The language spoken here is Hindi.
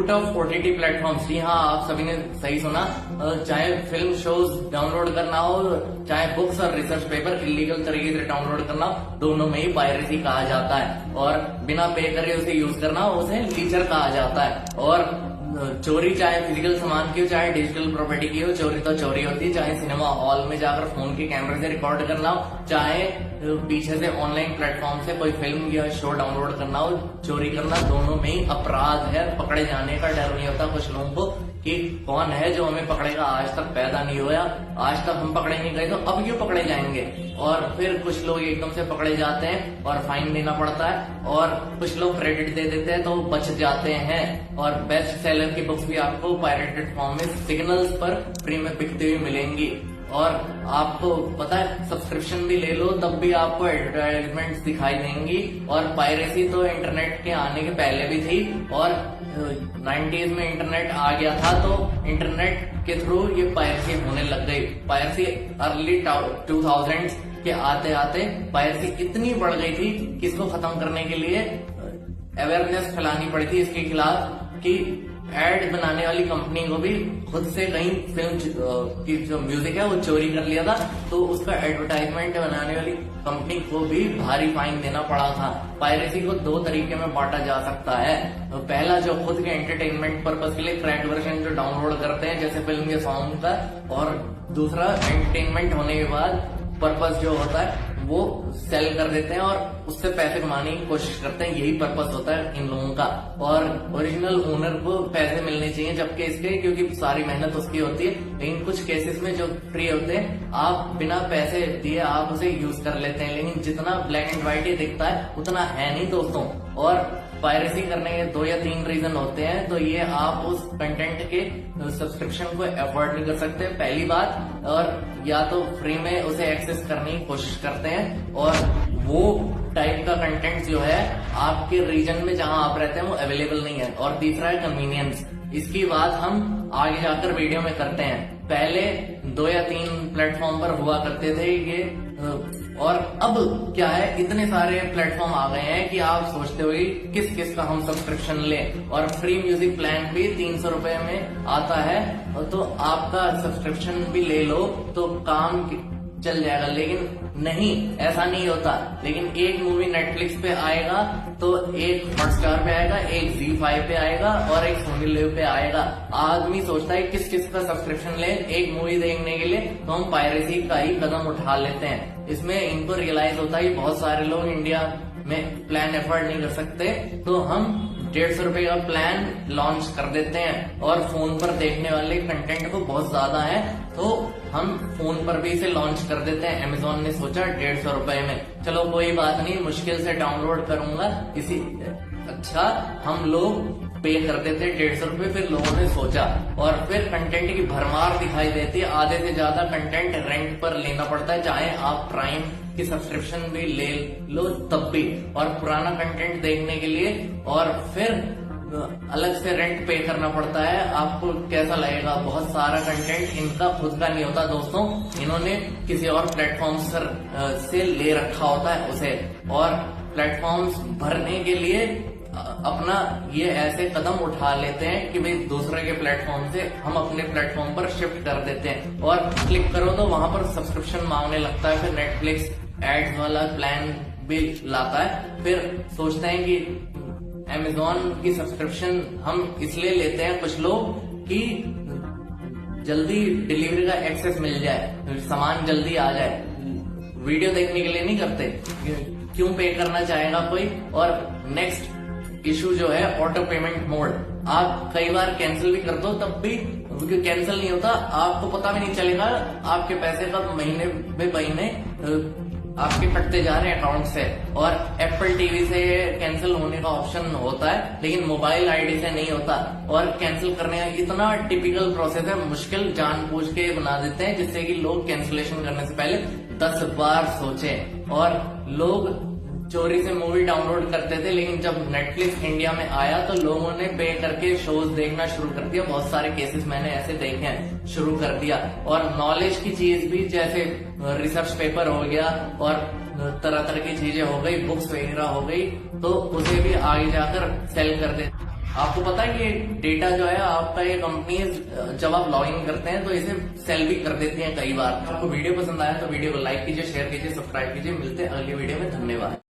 Root of OTT platforms. जी हाँ, आप सभी ने सही सुना। चाहे फिल्म शोज डाउनलोड करना हो, चाहे बुक्स और रिसर्च पेपर इलीगल तरीके से डाउनलोड करना हो, दोनों में ही पायरेसी कहा जाता है। और बिना पे करे उसे यूज करना हो, उसे लीचर कहा जाता है। और चोरी चाहे फिजिकल सामान की हो, चाहे डिजिटल प्रॉपर्टी की हो, चोरी तो चोरी होती है। चाहे सिनेमा हॉल में जाकर फोन के कैमरे से रिकॉर्ड करना हो, चाहे पीछे से ऑनलाइन प्लेटफॉर्म से कोई फिल्म या शो डाउनलोड करना हो, चोरी करना दोनों में ही अपराध है। पकड़े जाने का डर नहीं होता कुछ लोगों को कि कौन है जो हमें पकड़ेगा। आज तक पैदा नहीं हुआ, आज तक हम पकड़े नहीं गए, तो अब क्यों पकड़े जाएंगे। और फिर कुछ लोग एकदम से पकड़े जाते हैं और फाइन देना पड़ता है, और कुछ लोग क्रेडिट दे देते हैं तो बच जाते हैं। और बेस्ट सेलर की बुक्स भी आपको पायरेटेड फॉर्म में सिग्नल्स पर फ्री में बिकती हुई मिलेंगी। और आपको पता है, सब्सक्रिप्शन भी ले लो तब भी आपको एडवर्टाइजमेंट्स दिखाई देंगी। और पायरेसी तो इंटरनेट के आने के पहले भी थी, और 90s में इंटरनेट आ गया था तो इंटरनेट के थ्रू ये पायरेसी होने लग गई। पायरेसी अर्ली 2000s के आते आते पायरेसी इतनी बढ़ गई थी कि इसको खत्म करने के लिए अवेयरनेस फैलानी पड़ी थी इसके खिलाफ, कि एड बनाने वाली कंपनी को भी खुद से कहीं फिल्म की जो म्यूजिक है वो चोरी कर लिया था, तो उसका एडवर्टाइजमेंट बनाने वाली कंपनी को भी भारी फाइन देना पड़ा था। पायरेसी को दो तरीके में बांटा जा सकता है। पहला, जो खुद के एंटरटेनमेंट पर्पज के लिए क्रैक वर्जन जो डाउनलोड करते हैं जैसे फिल्म या सॉन्ग का, और दूसरा एंटरटेनमेंट होने के बाद पर्पज जो होता है वो सेल कर देते हैं और उससे पैसे कमाने की कोशिश करते हैं। यही पर्पस होता है इन लोगों का। और ओरिजिनल ओनर को पैसे मिलने चाहिए जबकि इसके, क्योंकि सारी मेहनत उसकी होती है। लेकिन कुछ केसेस में जो फ्री होते हैं, आप बिना पैसे दिए आप उसे यूज कर लेते हैं, लेकिन जितना ब्लैक एंड व्हाइट ही दिखता है उतना है नहीं दोस्तों। और पायरेसी करने के 2 या 3 रीजन होते हैं। तो ये आप उस कंटेंट के सब्सक्रिप्शन को अफोर्ड नहीं कर सकते, पहली बात, और या तो फ्री में उसे एक्सेस करने की कोशिश करते हैं, और वो टाइप का कंटेंट जो है आपके रीजन में जहां आप रहते हैं वो अवेलेबल नहीं है। और तीसरा है कन्वीनियंस। इसकी बात हम आगे जाकर वीडियो में करते हैं। पहले 2 या 3 प्लेटफॉर्म पर हुआ करते थे ये, और अब क्या है, इतने सारे प्लेटफॉर्म आ गए हैं कि आप सोचते हो किस किस का हम सब्सक्रिप्शन लें। और फ्री म्यूजिक प्लान भी 300 रुपए में आता है, तो आपका सब्सक्रिप्शन भी ले लो तो काम चल जाएगा। लेकिन नहीं, ऐसा नहीं होता। लेकिन एक मूवी नेटफ्लिक्स पे आएगा तो एक हॉटस्टार पे आएगा, एक ZEE5 पे आएगा और एक सोनी लिव पे आएगा। आदमी सोचता है किस किस का सब्सक्रिप्शन ले एक मूवी देखने के लिए, तो हम पायरेसी का ही कदम उठा लेते हैं। इसमें इनको रियलाइज होता है कि बहुत सारे लोग इंडिया में प्लान अफोर्ड नहीं कर सकते, तो हम 150 रुपए का प्लान लॉन्च कर देते हैं। और फोन पर देखने वाले कंटेंट को बहुत ज्यादा है तो हम फोन पर भी इसे लॉन्च कर देते हैं। Amazon ने सोचा 150 रुपए में, चलो कोई बात नहीं, मुश्किल से डाउनलोड करूंगा इसी, अच्छा हम लोग पे कर देते 150 रुपए। फिर लोगों ने सोचा, और फिर कंटेंट की भरमार दिखाई देती है। आधे से ज्यादा कंटेंट रेंट पर लेना पड़ता है, चाहे आप प्राइम की सब्सक्रिप्शन भी ले लो तब भी, और पुराना कंटेंट देखने के लिए, और फिर अलग से रेंट पे करना पड़ता है। आपको कैसा लगेगा, बहुत सारा कंटेंट इनका खुद का नहीं होता दोस्तों, इन्होंने किसी और प्लेटफॉर्म से ले रखा होता है उसे। और प्लेटफॉर्म्स भरने के लिए अपना ये ऐसे कदम उठा लेते हैं कि भाई दूसरे के प्लेटफॉर्म से हम अपने प्लेटफॉर्म पर शिफ्ट कर देते हैं, और क्लिक करो तो वहां पर सब्सक्रिप्शन मांगने लगता है। फिर नेटफ्लिक्स एड्स वाला प्लान भी लाता है। फिर सोचते हैं कि Amazon की सब्सक्रिप्शन हम इसलिए लेते हैं कुछ लोग कि जल्दी डिलीवरी का एक्सेस मिल जाए, सामान जल्दी आ जाए। वीडियो देखने के लिए नहीं करते, क्यों पे करना चाहेगा कोई। और नेक्स्ट इशू जो है ऑटो पेमेंट मोड, आप कई बार कैंसिल भी कर दो तब भी कैंसिल नहीं होता, आपको पता भी नहीं चलेगा आपके पैसे कब महीने में महीने आपके कटते जा रहे हैं अकाउंट से। और एप्पल टीवी से कैंसिल होने का ऑप्शन होता है, लेकिन मोबाइल आईडी से नहीं होता। और कैंसिल करने का इतना टिपिकल प्रोसेस है, मुश्किल जानबूझ के बना देते हैं जिससे कि लोग कैंसिलेशन करने से पहले 10 बार सोचें। और लोग चोरी से मूवी डाउनलोड करते थे, लेकिन जब नेटफ्लिक्स इंडिया में आया तो लोगों ने पे करके शोज देखना शुरू कर दिया। बहुत सारे केसेस मैंने ऐसे देखे हैं, शुरू कर दिया। और नॉलेज की चीज भी, जैसे रिसर्च पेपर हो गया और तरह तरह की चीजें हो गई, बुक्स वगैरह हो गई, तो उसे भी आगे जाकर सेल कर देते। आपको पता है कि डेटा जो है आपका, ये कंपनी जब आप लॉग इन करते हैं तो इसे सेल भी कर देती हैं कई बार। आपको वीडियो पसंद आया तो वीडियो को लाइक कीजिए, शेयर कीजिए, सब्सक्राइब कीजिए। मिलते हैं अगली वीडियो में। धन्यवाद।